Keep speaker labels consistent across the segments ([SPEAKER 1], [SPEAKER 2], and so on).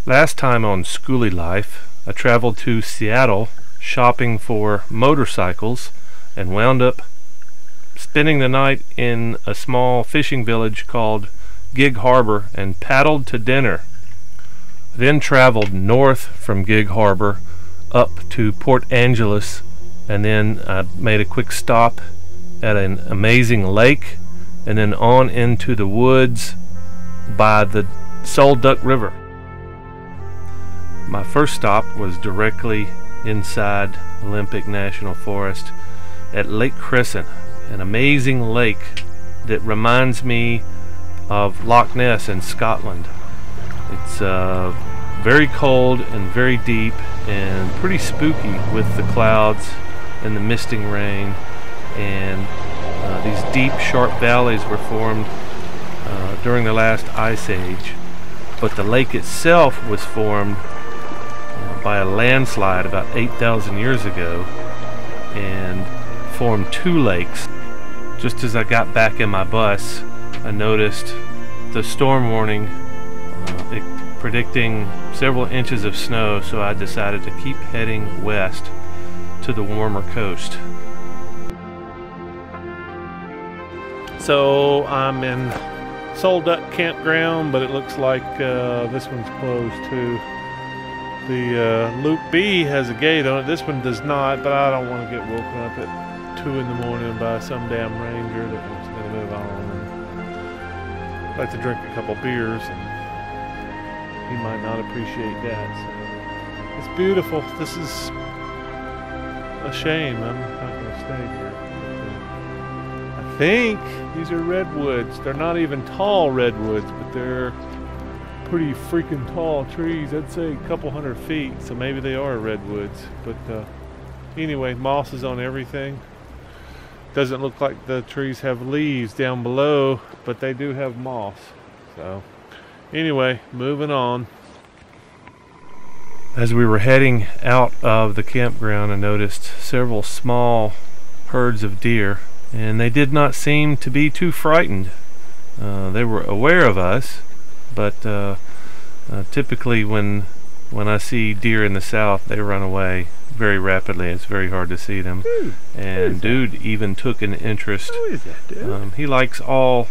[SPEAKER 1] Last time on Skoolie Life, I traveled to Seattle shopping for motorcycles and wound up spending the night in a small fishing village called Gig Harbor and paddled to dinner. Then traveled north from Gig Harbor up to Port Angeles, and then I made a quick stop at an amazing lake and then on into the woods by the Soul Duck River. My first stop was directly inside Olympic National Forest at Lake Crescent, an amazing lake that reminds me of Loch Ness in Scotland. It's very cold and very deep and pretty spooky with the clouds and the misting rain, and these deep sharp valleys were formed during the last ice age, but the lake itself was formed by a landslide about 8,000 years ago and formed two lakes. Just as I got back in my bus, I noticed the storm warning predicting several inches of snow, so I decided to keep heading west to the warmer coast. So I'm in Soul Duck Campground, but it looks like this one's closed too. The Loop B has a gate on it. This one does not, but I don't want to get woken up at 2 in the morning by some damn ranger that wants me to move on. And I'd like to drink a couple beers, and he might not appreciate that. So it's beautiful. This is a shame. I'm not going to stay here. I think these are redwoods. They're not even tall redwoods, but they're pretty freaking tall trees. I'd say a couple 100 feet, so maybe they are redwoods. But anyway, moss is on everything. Doesn't look like the trees have leaves down below, but they do have moss. So anyway, moving on. As we were heading out of the campground, I noticed several small herds of deer, and they did not seem to be too frightened. They were aware of us, but typically when I see deer in the south, they run away very rapidly. It's very hard to see them. And Dude even took an interest.
[SPEAKER 2] Who is that, dude?
[SPEAKER 1] He likes all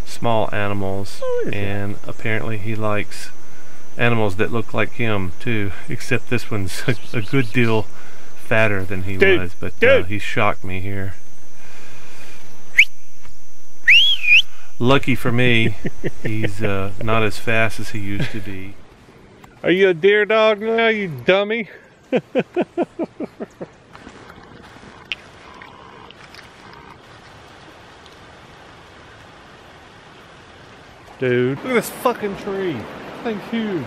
[SPEAKER 1] small animals, and apparently he likes animals that look like him too, except this one's a good deal fatter than he was, but he shocked me here. Lucky for me, he's not as fast as he used to be. Are you a deer dog now, you dummy? Dude, look at this fucking tree. This thing's huge.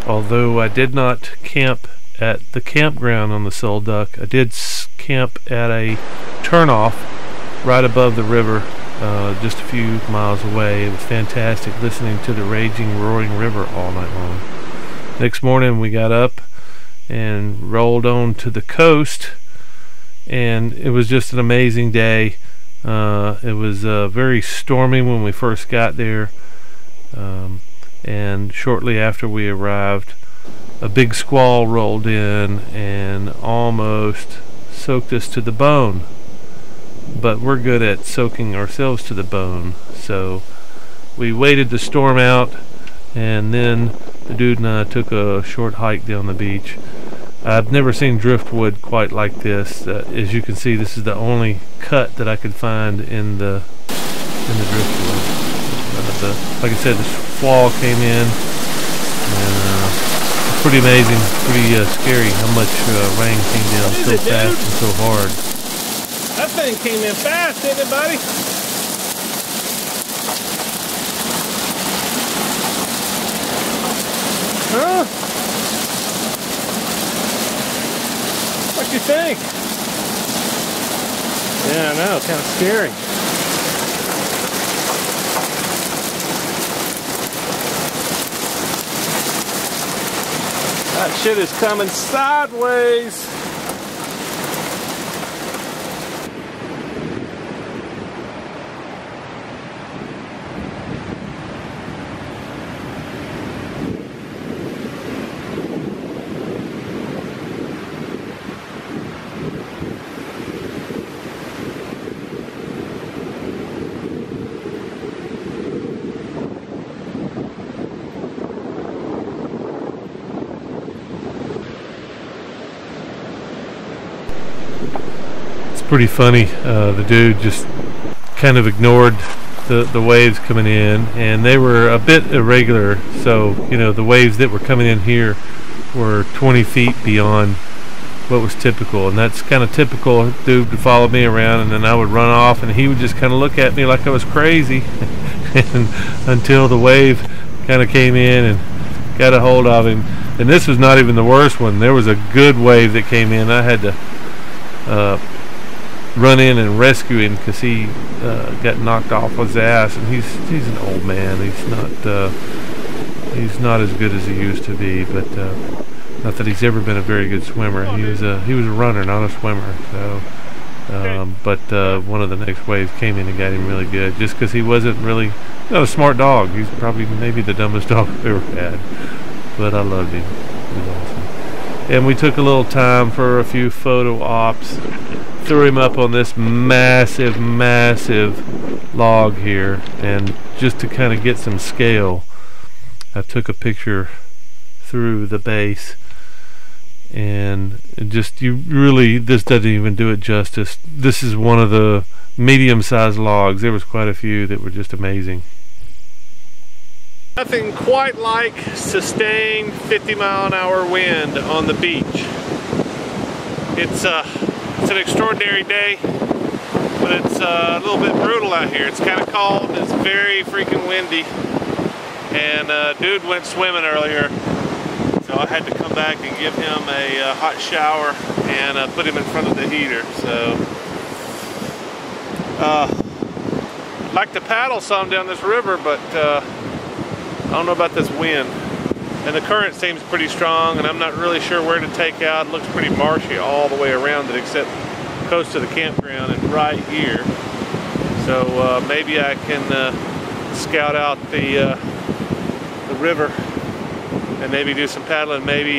[SPEAKER 1] Although I did not camp at the campground on the Soul Duck, I did camp at a turnoff right above the river, just a few miles away. It was fantastic listening to the raging, roaring river all night long. Next morning we got up and rolled on to the coast, and it was just an amazing day. It was very stormy when we first got there, and shortly after we arrived, a big squall rolled in and almost soaked us to the bone. But we're good at soaking ourselves to the bone, so we waited the storm out, and then the dude and I took a short hike down the beach. I've never seen driftwood quite like this. As you can see, this is the only cut that I could find in the driftwood. Like I said, the squall came in, and it's pretty amazing, pretty scary how much rain came down so fast and so hard.
[SPEAKER 2] That thing came in fast, didn't it, buddy? Huh? What you think? Yeah, I know, kind of scary. That shit is coming sideways.
[SPEAKER 1] pretty funny. The dude just kind of ignored the waves coming in, and they were a bit irregular, so you know the waves that were coming in here were 20 feet beyond what was typical, and that's kind of typical. Dude would follow me around, and then I would run off, and he would just kind of look at me like I was crazy and until the wave kind of came in and got a hold of him. And this was not even the worst one. There was a good wave that came in. I had to run in and rescue him because he got knocked off his ass, and he's an old man. He's not as good as he used to be, but not that he's ever been a very good swimmer. He was a runner, not a swimmer. So, but one of the next waves came in and got him really good, just because he wasn't really not a smart dog. He's probably maybe the dumbest dog I've ever had, but I loved him. He was awesome. And we took a little time for a few photo ops. Threw him up on this massive log here, and just to kind of get some scale, I took a picture through the base, and just this doesn't even do it justice. This is one of the medium-sized logs. There was quite a few that were just amazing. Nothing quite like sustained 50-mile-an-hour wind on the beach. It's an extraordinary day, but it's a little bit brutal out here. It's kind of cold, and it's very freaking windy, and dude went swimming earlier, so I had to come back and give him a hot shower and put him in front of the heater. So I'd like to paddle some down this river, but I don't know about this wind. And the current seems pretty strong, and I'm not really sure where to take out. It looks pretty marshy all the way around it, except close to the campground and right here. So maybe I can scout out the river and maybe do some paddling, maybe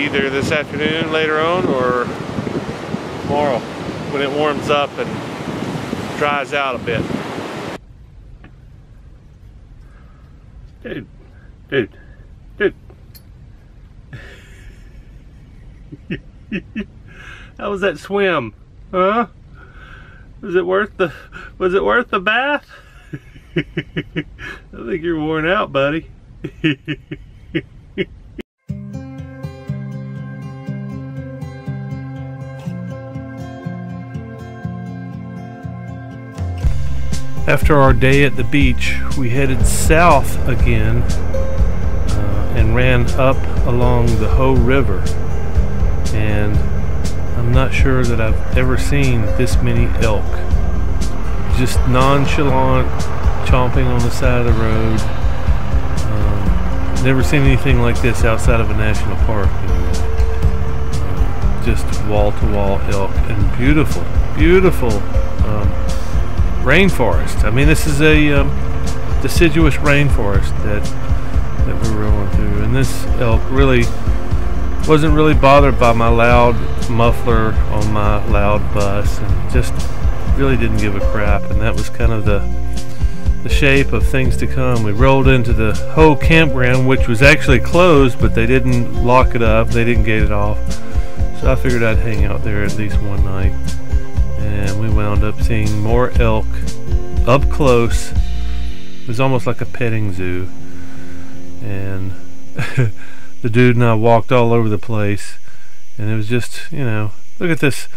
[SPEAKER 1] either this afternoon later on or tomorrow when it warms up and dries out a bit. Dude. How was that swim? Huh? Was it worth the bath? I think you're worn out, buddy. After our day at the beach, we headed south again and ran up along the Hoh River. And I'm not sure that I've ever seen this many elk. Just nonchalant, chomping on the side of the road. Never seen anything like this outside of a national park. Just wall-to-wall elk and beautiful rainforest. I mean, this is a deciduous rainforest that we're rolling through, and this elk really wasn't really bothered by my loud muffler on my loud bus, and just really didn't give a crap. And that was kind of the shape of things to come. We rolled into the Hoh campground, which was actually closed, but they didn't lock it up, they didn't gate it off, so I figured I'd hang out there at least one night. And we wound up seeing more elk up close. It was almost like a petting zoo, and the dude and I walked all over the place, and it was just, you know, look at this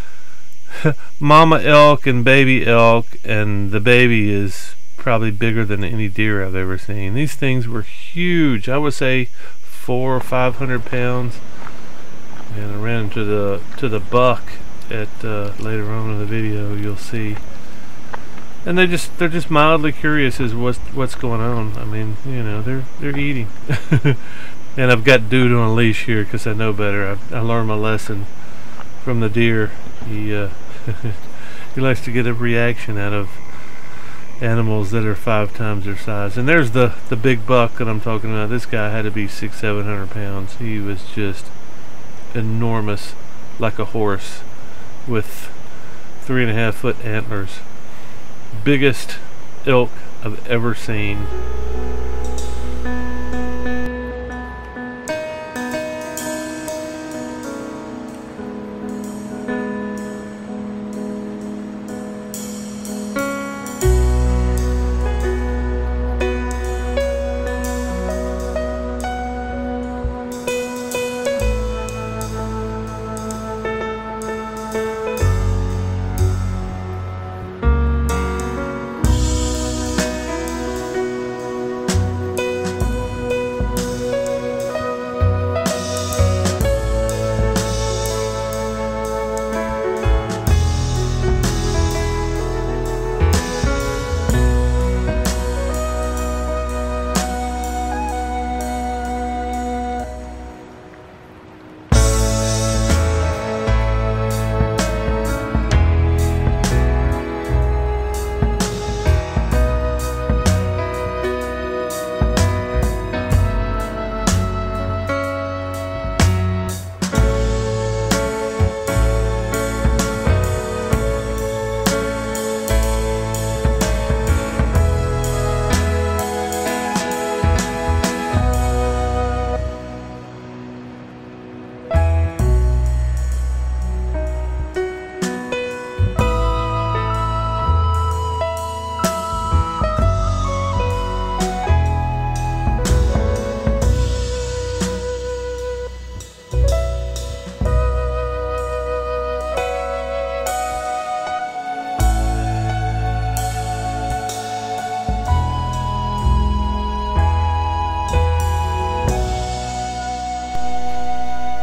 [SPEAKER 1] mama elk and baby elk, and the baby is probably bigger than any deer I've ever seen. These things were huge. I would say 400 or 500 pounds. And I ran into the buck at later on in the video, you'll see. And they're just mildly curious as what's going on. I mean, you know, they're eating. And I've got dude on a leash here because I know better. I learned my lesson from the deer. He he likes to get a reaction out of animals that are 5 times their size. And there's the big buck that I'm talking about. This guy had to be 600-700 pounds. He was just enormous, like a horse, with 3.5-foot antlers. Biggest elk I've ever seen.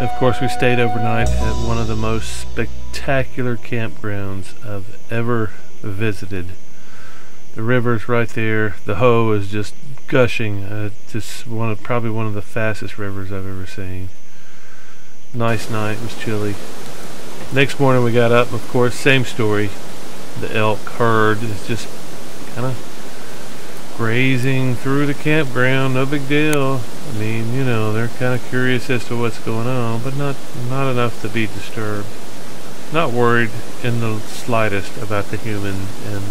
[SPEAKER 1] Of course, we stayed overnight at one of the most spectacular campgrounds I've ever visited. The river's right there. The Hoe is just gushing. Just probably one of the fastest rivers I've ever seen. Nice night. It was chilly. Next morning we got up. Of course, same story. The elk herd is just kind of grazing through the campground. No big deal. I mean, you know, they're kind of curious as to what's going on, but not enough to be disturbed. Not worried in the slightest about the human and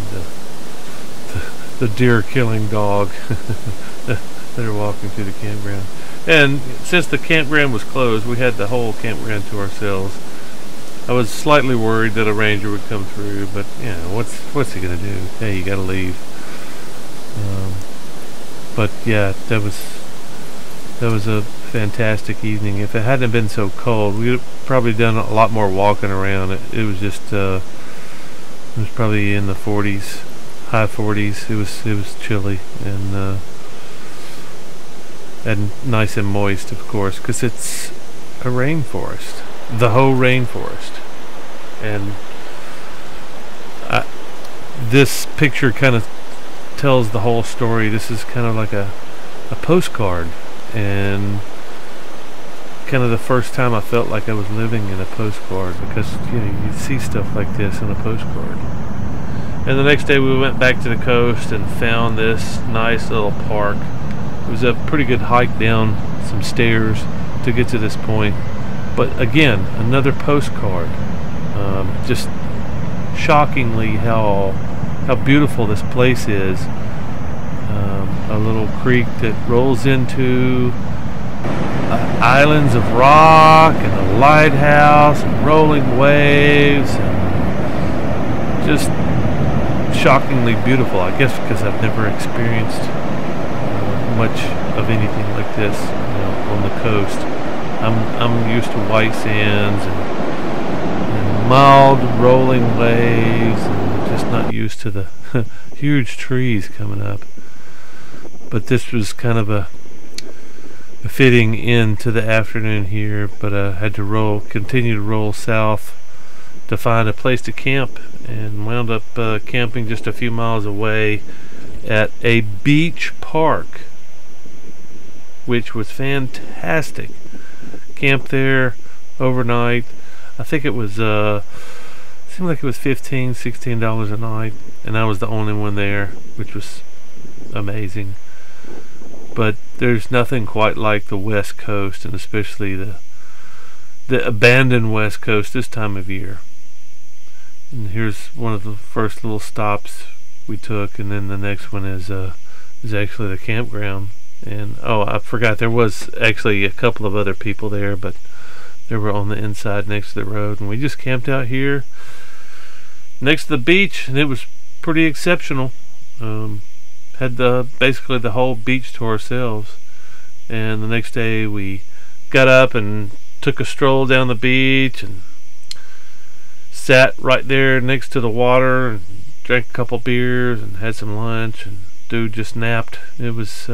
[SPEAKER 1] the deer-killing dog that are walking through the campground. And since the campground was closed, we had the whole campground to ourselves. I was slightly worried that a ranger would come through, but you know, what's he gonna do? Hey, you gotta leave. But yeah, that was a fantastic evening. If it hadn't been so cold, we'd probably done a lot more walking around. It was just it was probably in the 40s, high 40s. It was chilly and nice and moist, of course, because it's a rainforest, the whole rainforest. And this picture kind of tells the whole story. This is kind of like a postcard, and kind of the first time I felt like I was living in a postcard, because you know, you see stuff like this in a postcard. And the next day we went back to the coast and found this nice little park. It was a pretty good hike down some stairs to get to this point, but again, another postcard. Just shockingly how beautiful this place is. A little creek that rolls into islands of rock and a lighthouse and rolling waves, and just shockingly beautiful. I guess because I've never experienced much of anything like this, you know, on the coast. I'm used to white sands and mild rolling waves, and just not used to the huge trees coming up. But this was kind of a fitting into the afternoon here, but I had to continue to roll south to find a place to camp, and wound up camping just a few miles away at a beach park, which was fantastic. Camped there overnight. I think it was seemed like it was $15-16 a night, and I was the only one there, which was amazing. But there's nothing quite like the West Coast, and especially the abandoned West Coast this time of year. And here's one of the first little stops we took, and then the next one is actually the campground. And oh, I forgot, there was actually a couple of other people there, but they were on the inside next to the road, and we just camped out here next to the beach, and it was pretty exceptional. Had basically the whole beach to ourselves. And the next day we got up and took a stroll down the beach and sat right there next to the water and drank a couple beers and had some lunch, and dude just napped. It was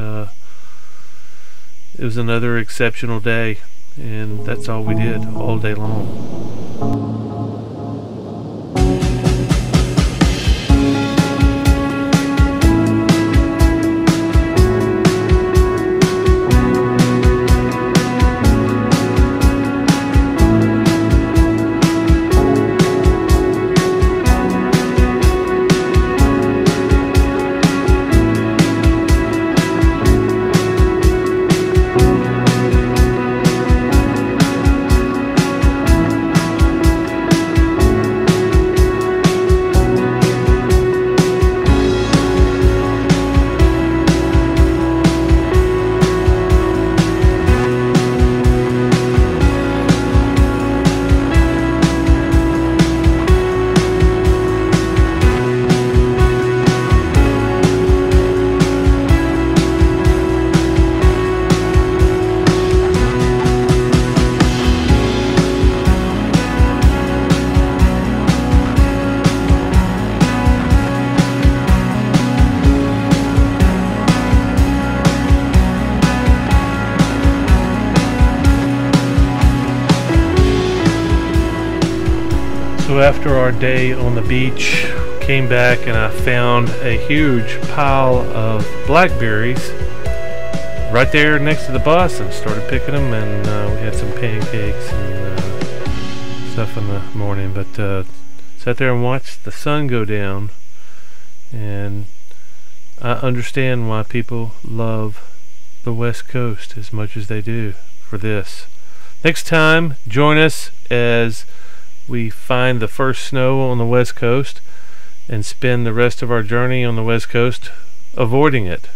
[SPEAKER 1] another exceptional day, and that's all we did all day long. So after our day on the beach, came back and I found a huge pile of blackberries right there next to the bus and started picking them, and we had some pancakes and stuff in the morning, but sat there and watched the sun go down, and I understand why people love the West Coast as much as they do for this. Next time, join us as we find the first snow on the West Coast and spend the rest of our journey on the West Coast avoiding it.